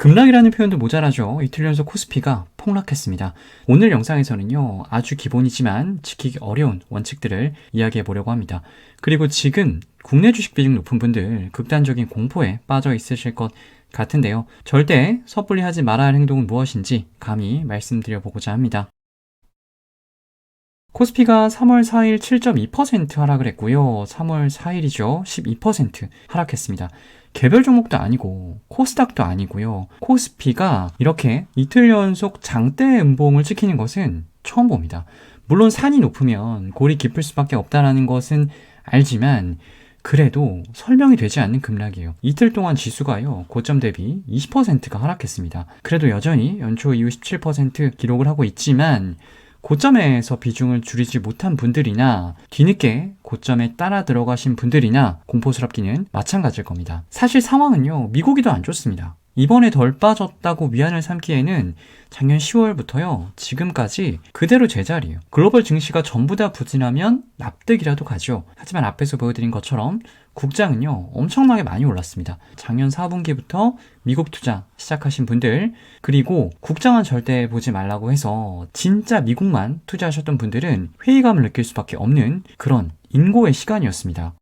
급락이라는 표현도 모자라죠. 이틀 연속 코스피가 폭락했습니다. 오늘 영상에서는요, 아주 기본이지만 지키기 어려운 원칙들을 이야기해 보려고 합니다. 그리고 지금 국내 주식 비중 높은 분들 극단적인 공포에 빠져 있으실 것 같은데요. 절대 섣불리 하지 말아야 할 행동은 무엇인지 감히 말씀드려 보고자 합니다. 코스피가 3월 4일 7.2% 하락을 했고요. 3월 4일이죠. 12% 하락했습니다. 개별 종목도 아니고 코스닥도 아니고요. 코스피가 이렇게 이틀 연속 장대 음봉을 찍히는 것은 처음 봅니다. 물론 산이 높으면 골이 깊을 수밖에 없다는 것은 알지만 그래도 설명이 되지 않는 급락이에요. 이틀 동안 지수가요, 고점 대비 20%가 하락했습니다. 그래도 여전히 연초 이후 17% 기록을 하고 있지만 고점에서 비중을 줄이지 못한 분들이나 뒤늦게 고점에 따라 들어가신 분들이나 공포스럽기는 마찬가지일 겁니다. 사실 상황은요, 미국이 더 안 좋습니다. 이번에 덜 빠졌다고 위안을 삼기에는 작년 10월부터요, 지금까지 그대로 제자리예요. 글로벌 증시가 전부 다 부진하면 납득이라도 가죠. 하지만 앞에서 보여드린 것처럼 국장은요, 엄청나게 많이 올랐습니다. 작년 4분기부터 미국 투자 시작하신 분들, 그리고 국장은 절대 보지 말라고 해서 진짜 미국만 투자하셨던 분들은 회의감을 느낄 수밖에 없는 그런 인고의 시간이었습니다.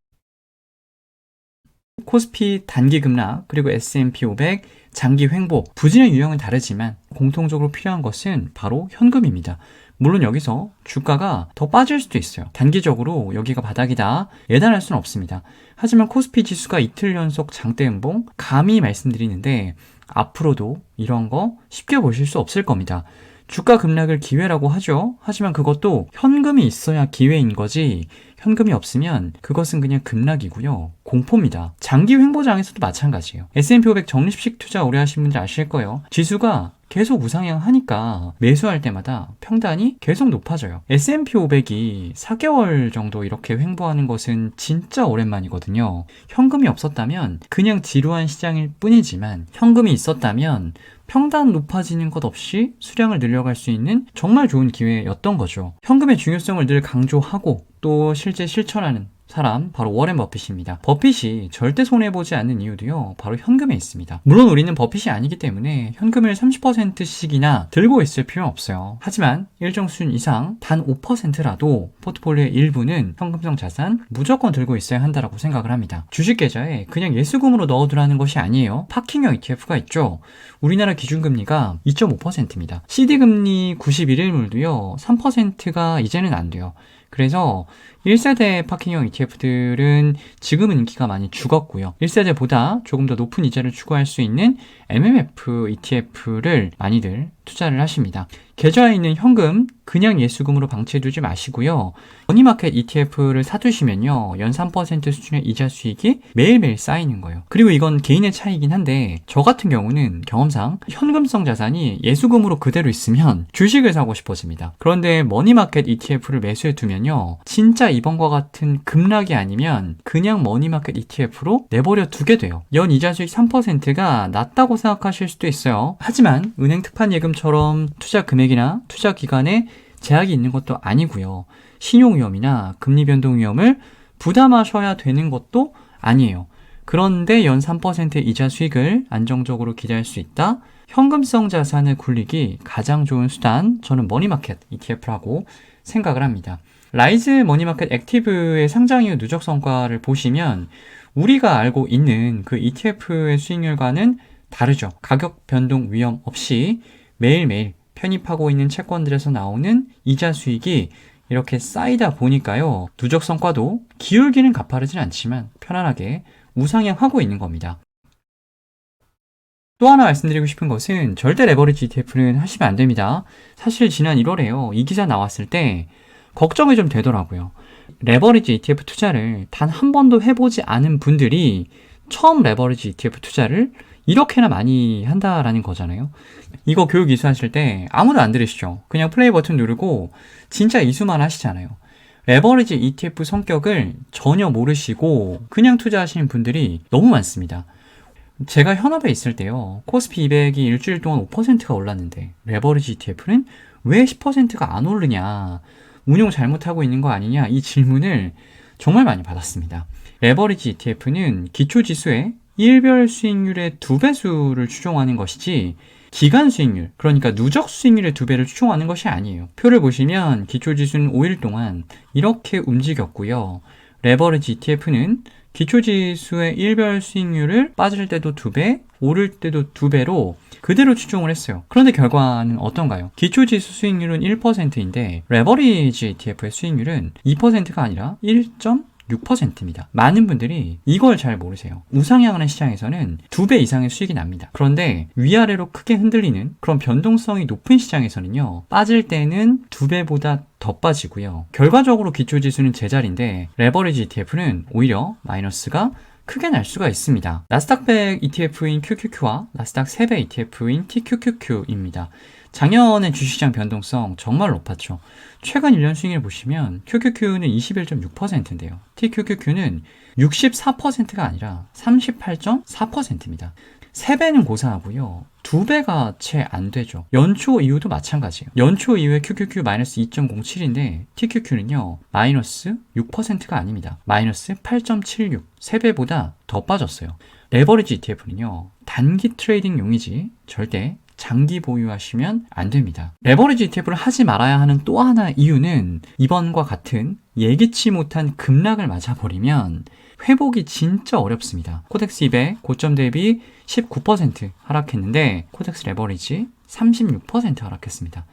코스피 단기 급락, 그리고 S&P 500 장기 횡보, 부진의 유형은 다르지만 공통적으로 필요한 것은 바로 현금입니다. 물론 여기서 주가가 더 빠질 수도 있어요. 단기적으로 여기가 바닥이다 예단할 수는 없습니다. 하지만 코스피 지수가 이틀 연속 장대 음봉, 감히 말씀드리는데 앞으로도 이런 거 쉽게 보실 수 없을 겁니다. 주가 급락을 기회라고 하죠. 하지만 그것도 현금이 있어야 기회인 거지, 현금이 없으면 그것은 그냥 급락이고요. 공포입니다. 장기 횡보장에서도 마찬가지예요. S&P 500 적립식 투자 오래 하신 분들 아실 거예요. 지수가 계속 우상향 하니까 매수할 때마다 평단이 계속 높아져요. S&P 500이 4개월 정도 이렇게 횡보하는 것은 진짜 오랜만이거든요. 현금이 없었다면 그냥 지루한 시장일 뿐이지만 현금이 있었다면 평단 높아지는 것 없이 수량을 늘려갈 수 있는 정말 좋은 기회였던 거죠. 현금의 중요성을 늘 강조하고 또 실제 실천하는 사람, 바로 워렌 버핏입니다. 버핏이 절대 손해보지 않는 이유도요, 바로 현금에 있습니다. 물론 우리는 버핏이 아니기 때문에 현금을 30%씩이나 들고 있을 필요는 없어요. 하지만 일정 수준 이상 단 5%라도 포트폴리오의 일부는 현금성 자산 무조건 들고 있어야 한다고 생각을 합니다. 주식 계좌에 그냥 예수금으로 넣어두라는 것이 아니에요. 파킹형 ETF가 있죠. 우리나라 기준금리가 2.5%입니다. CD금리 91일물도요, 3%가 이제는 안 돼요. 그래서 1세대 파킹형 ETF들은 지금은 인기가 많이 죽었고요. 1세대보다 조금 더 높은 이자를 추구할 수 있는 MMF ETF를 많이들 투자를 하십니다. 계좌에 있는 현금 그냥 예수금으로 방치해두지 마시고요. 머니마켓 ETF를 사두시면요, 연 3% 수준의 이자 수익이 매일매일 쌓이는 거예요. 그리고 이건 개인의 차이긴 한데 저 같은 경우는 경험상 현금성 자산이 예수금으로 그대로 있으면 주식을 사고 싶어집니다. 그런데 머니마켓 ETF를 매수해두면요, 진짜 이번과 같은 급락이 아니면 그냥 머니마켓 ETF로 내버려 두게 돼요. 연 이자 수익 3%가 낮다고 생각하실 수도 있어요. 하지만 은행 특판 예금처럼 투자 금액이나 투자 기간에 제약이 있는 것도 아니고요. 신용 위험이나 금리 변동 위험을 부담하셔야 되는 것도 아니에요. 그런데 연 3% 이자 수익을 안정적으로 기대할 수 있다? 현금성 자산을 굴리기 가장 좋은 수단, 저는 머니마켓 ETF라고 생각을 합니다. 라이즈 머니마켓 액티브의 상장 이후 누적 성과를 보시면 우리가 알고 있는 그 ETF의 수익률과는 다르죠. 가격 변동 위험 없이 매일매일 편입하고 있는 채권들에서 나오는 이자 수익이 이렇게 쌓이다 보니까요, 누적 성과도 기울기는 가파르진 않지만 편안하게 우상향하고 있는 겁니다. 또 하나 말씀드리고 싶은 것은 절대 레버리지 ETF는 하시면 안 됩니다. 사실 지난 1월에요, 이 기사 나왔을 때 걱정이 좀 되더라고요. 레버리지 ETF 투자를 단 한 번도 해보지 않은 분들이 처음 레버리지 ETF 투자를 이렇게나 많이 한다라는 거잖아요. 이거 교육 이수하실 때 아무도 안 들으시죠? 그냥 플레이 버튼 누르고 진짜 이수만 하시잖아요. 레버리지 ETF 성격을 전혀 모르시고 그냥 투자하시는 분들이 너무 많습니다. 제가 현업에 있을 때요, 코스피 200이 일주일 동안 5%가 올랐는데 레버리지 ETF는 왜 10%가 안 오르냐, 운용 잘못하고 있는 거 아니냐, 이 질문을 정말 많이 받았습니다. 레버리지 ETF는 기초지수에 일별 수익률의 2배수를 추종하는 것이지 기간 수익률, 그러니까 누적 수익률의 2배를 추종하는 것이 아니에요. 표를 보시면 기초지수는 5일 동안 이렇게 움직였고요. 레버리지 ETF는 기초지수의 일별 수익률을 빠질 때도 2배, 오를 때도 2배로 그대로 추종을 했어요. 그런데 결과는 어떤가요? 기초지수 수익률은 1%인데 레버리지 ETF의 수익률은 2%가 아니라 1.6%입니다. 많은 분들이 이걸 잘 모르세요. 우상향하는 시장에서는 2배 이상의 수익이 납니다. 그런데 위아래로 크게 흔들리는 그런 변동성이 높은 시장에서는요, 빠질 때는 2배보다 더 빠지고요. 결과적으로 기초지수는 제자리인데 레버리지 ETF는 오히려 마이너스가 크게 날 수가 있습니다. 나스닥 100 ETF인 QQQ와 나스닥 3배 ETF인 TQQQ입니다. 작년의 주식시장 변동성 정말 높았죠. 최근 1년 수익률 보시면 QQQ는 21.6%인데요. TQQQ는 64%가 아니라 38.4%입니다. 3배는 고사하고요. 2배가 채 안 되죠. 연초 이후도 마찬가지예요. 연초 이후에 QQQ 마이너스 2.07인데 TQQ는요 마이너스 6%가 아닙니다. 마이너스 8.76, 3배보다 더 빠졌어요. 레버리지 ETF는요 단기 트레이딩용이지 절대 장기 보유하시면 안 됩니다. 레버리지 ETF를 하지 말아야 하는 또 하나 이유는 이번과 같은 예기치 못한 급락을 맞아버리면 회복이 진짜 어렵습니다. 코덱스 200 고점 대비 19% 하락했는데 코덱스 레버리지 36% 하락했습니다.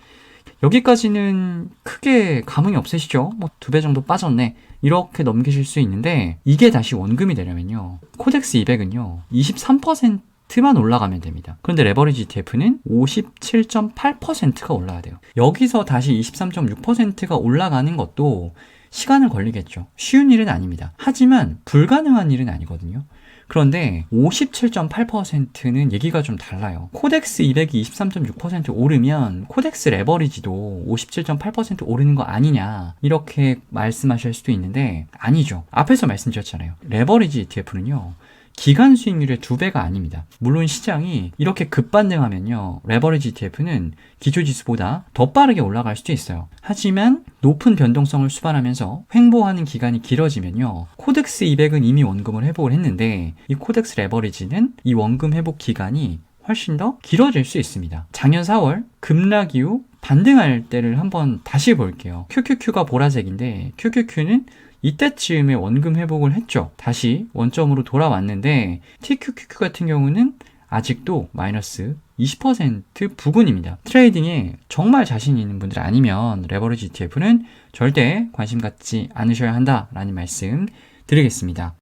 여기까지는 크게 감흥이 없으시죠? 2배 정도 빠졌네. 이렇게 넘기실 수 있는데 이게 다시 원금이 되려면요. 코덱스 200은요. 23%만 올라가면 됩니다. 그런데 레버리지 ETF는 57.8%가 올라야 돼요. 여기서 다시 23.6%가 올라가는 것도 시간을 걸리겠죠. 쉬운 일은 아닙니다. 하지만 불가능한 일은 아니거든요. 그런데 57.8%는 얘기가 좀 달라요. 코덱스 200이 23.6% 오르면 코덱스 레버리지도 57.8% 오르는 거 아니냐 이렇게 말씀하실 수도 있는데 아니죠. 앞에서 말씀드렸잖아요. 레버리지 ETF는요. 기간 수익률의 2배가 아닙니다. 물론 시장이 이렇게 급반등하면요. 레버리지 ETF는 기초지수보다 더 빠르게 올라갈 수도 있어요. 하지만 높은 변동성을 수반하면서 횡보하는 기간이 길어지면요. 코덱스 200은 이미 원금을 회복을 했는데 이 코덱스 레버리지는 이 원금 회복 기간이 훨씬 더 길어질 수 있습니다. 작년 4월 급락 이후 반등할 때를 한번 다시 볼게요. QQQ가 보라색인데 QQQ는 이때쯤에 원금 회복을 했죠. 다시 원점으로 돌아왔는데 TQQQ 같은 경우는 아직도 마이너스 20% 부근입니다. 트레이딩에 정말 자신 있는 분들 아니면 레버리지 ETF는 절대 관심 갖지 않으셔야 한다라는 말씀 드리겠습니다.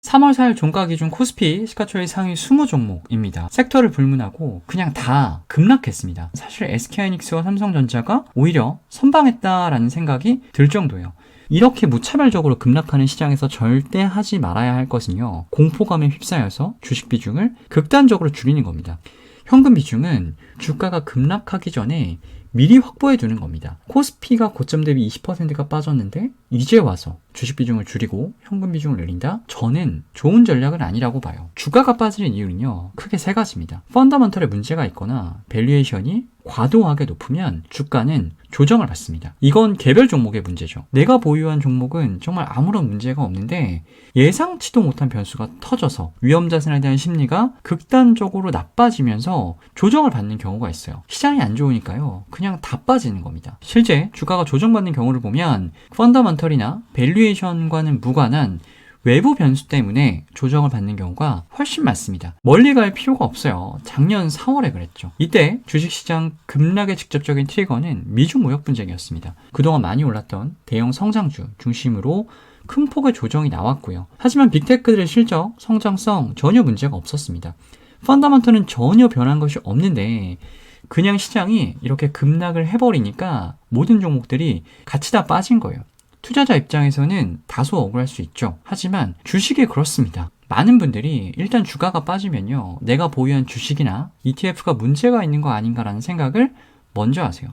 3월 4일 종가 기준 코스피 시가총액 상위 20종목입니다. 섹터를 불문하고 그냥 다 급락했습니다. 사실 SK하이닉스와 삼성전자가 오히려 선방했다라는 생각이 들 정도예요. 이렇게 무차별적으로 급락하는 시장에서 절대 하지 말아야 할 것은요. 공포감에 휩싸여서 주식 비중을 극단적으로 줄이는 겁니다. 현금 비중은 주가가 급락하기 전에 미리 확보해 두는 겁니다. 코스피가 고점 대비 20%가 빠졌는데 이제 와서 주식 비중을 줄이고 현금 비중을 늘린다? 저는 좋은 전략은 아니라고 봐요. 주가가 빠지는 이유는요. 크게 세 가지입니다. 펀더먼털에 문제가 있거나 밸류에이션이 과도하게 높으면 주가는 조정을 받습니다. 이건 개별 종목의 문제죠. 내가 보유한 종목은 정말 아무런 문제가 없는데 예상치도 못한 변수가 터져서 위험자산에 대한 심리가 극단적으로 나빠지면서 조정을 받는 경우가 있어요. 시장이 안 좋으니까요. 그냥 다 빠지는 겁니다. 실제 주가가 조정받는 경우를 보면 펀더먼털이나 밸류에이션과는 무관한 외부 변수 때문에 조정을 받는 경우가 훨씬 많습니다. 멀리 갈 필요가 없어요. 작년 4월에 그랬죠. 이때 주식시장 급락의 직접적인 트리거는 미중 무역 분쟁이었습니다. 그동안 많이 올랐던 대형 성장주 중심으로 큰 폭의 조정이 나왔고요. 하지만 빅테크들의 실적, 성장성 전혀 문제가 없었습니다. 펀더먼털은 전혀 변한 것이 없는데 그냥 시장이 이렇게 급락을 해버리니까 모든 종목들이 같이 다 빠진 거예요. 투자자 입장에서는 다소 억울할 수 있죠. 하지만 주식이 그렇습니다. 많은 분들이 일단 주가가 빠지면요. 내가 보유한 주식이나 ETF가 문제가 있는 거 아닌가라는 생각을 먼저 하세요.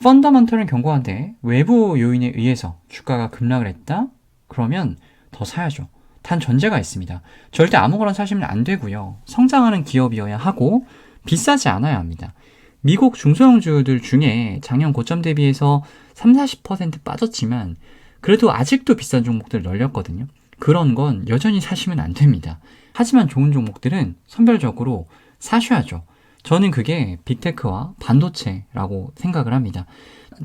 펀더먼털은 견고한데 외부 요인에 의해서 주가가 급락을 했다? 그러면 더 사야죠. 단 전제가 있습니다. 절대 아무거나 사시면 안 되고요. 성장하는 기업이어야 하고 비싸지 않아야 합니다. 미국 중소형주들 중에 작년 고점 대비해서 30-40% 빠졌지만 그래도 아직도 비싼 종목들 널렸거든요. 그런 건 여전히 사시면 안 됩니다. 하지만 좋은 종목들은 선별적으로 사셔야죠. 저는 그게 빅테크와 반도체라고 생각을 합니다.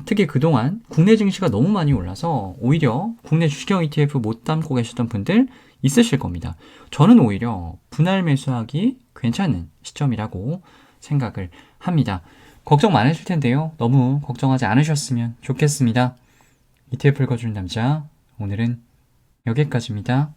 특히 그동안 국내 증시가 너무 많이 올라서 오히려 국내 주식형 ETF 못 담고 계셨던 분들 있으실 겁니다. 저는 오히려 분할 매수하기 괜찮은 시점이라고 생각을 합니다. 걱정 많으실 텐데요. 너무 걱정하지 않으셨으면 좋겠습니다. ETF 읽어주는 남자, 오늘은 여기까지입니다.